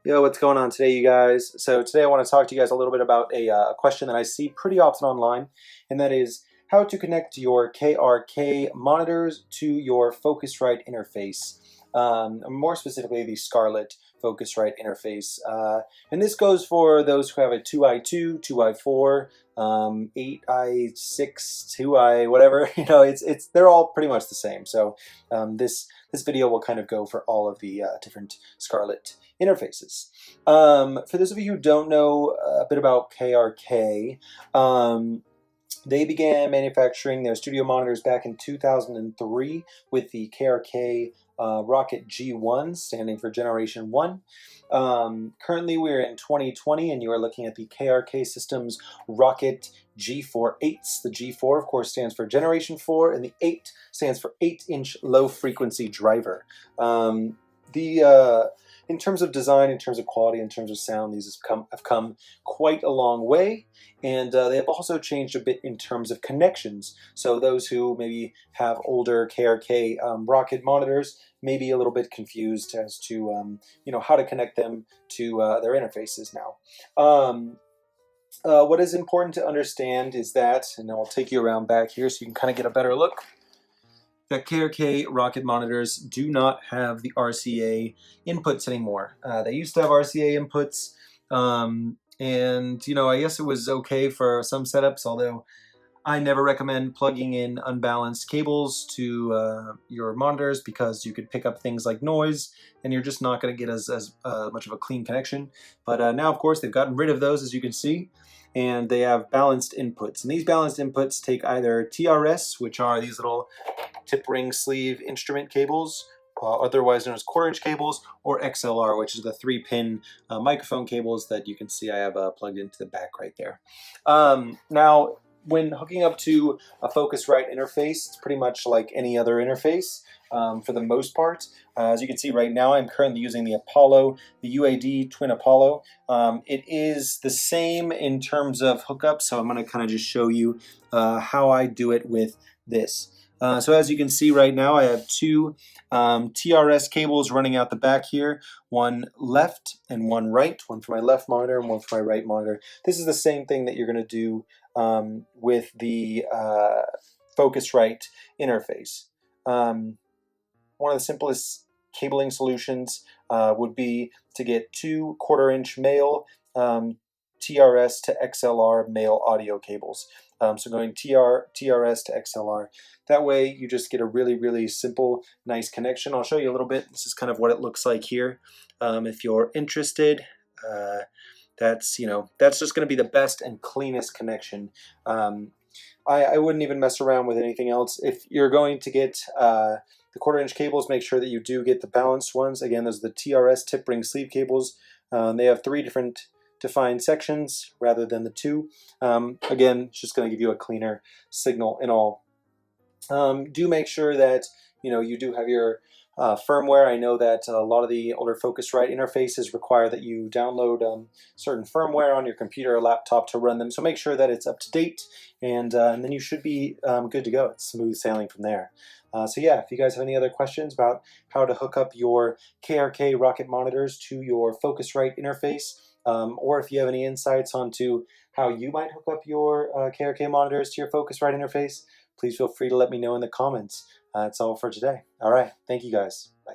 Yo, what's going on today, you guys? So today I want to talk to you guys a little bit about a question that I see pretty often online, and that is how to connect your KRK monitors to your Focusrite interface. More specifically, the Scarlett Focusrite interface. And this goes for those who have a 2i2, 2i4, 8i6, 2i, whatever. They're all pretty much the same. So this video will kind of go for all of the different Scarlett interfaces. For those of you who don't know a bit about KRK, they began manufacturing their studio monitors back in 2003 with the KRK Rokit G4, standing for Generation 1. Currently, we're in 2020, and you are looking at the KRK Systems ROKIT G4 8s. The G4, of course, stands for Generation 4, and the 8 stands for 8-inch low-frequency driver. In terms of design, in terms of quality, in terms of sound, these have come quite a long way, and they have also changed a bit in terms of connections. So those who maybe have older KRK Rokit monitors may be a little bit confused as to how to connect them to their interfaces now. What is important to understand is that, and I'll take you around back here so you can kind of get a better look, that KRK Rokit monitors do not have the RCA inputs anymore. They used to have RCA inputs, and I guess it was okay for some setups, although I never recommend plugging in unbalanced cables to your monitors because you could pick up things like noise, and you're just not going to get as much of a clean connection. But now, of course, they've gotten rid of those, as you can see, and they have balanced inputs. And these balanced inputs take either TRS, which are these little tip ring sleeve instrument cables, otherwise known as quarter-inch cables, or XLR, which is the 3-pin microphone cables that you can see I have plugged into the back right there. Now, when hooking up to a Focusrite interface, it's pretty much like any other interface for the most part. As you can see right now, I'm currently using the Apollo, the UAD Twin Apollo. It is the same in terms of hookup, so I'm going to kind of just show you how I do it with this. So as you can see right now, I have two TRS cables running out the back here, one left and one right, one for my left monitor and one for my right monitor. This is the same thing that you're going to do with the Focusrite interface. One of the simplest cabling solutions would be to get two quarter-inch male TRS to XLR male audio cables. So going TRS to XLR. That way you just get a really, really simple, nice connection. I'll show you a little bit. This is kind of what it looks like here. If you're interested, that's just going to be the best and cleanest connection. I wouldn't even mess around with anything else. If you're going to get the quarter-inch cables, make sure that you do get the balanced ones. Again, those are the TRS tip ring sleeve cables. They have 3 different defined sections rather than the 2. Again, it's just going to give you a cleaner signal and all. Do make sure that you do have your firmware. I know that a lot of the older Focusrite interfaces require that you download certain firmware on your computer or laptop to run them. So make sure that it's up to date, and then you should be good to go. It's smooth sailing from there. So yeah, if you guys have any other questions about how to hook up your KRK Rokit monitors to your Focusrite interface, or if you have any insights onto how you might hook up your KRK monitors to your Focusrite interface, please feel free to let me know in the comments. That's all for today. All right. Thank you guys. Bye.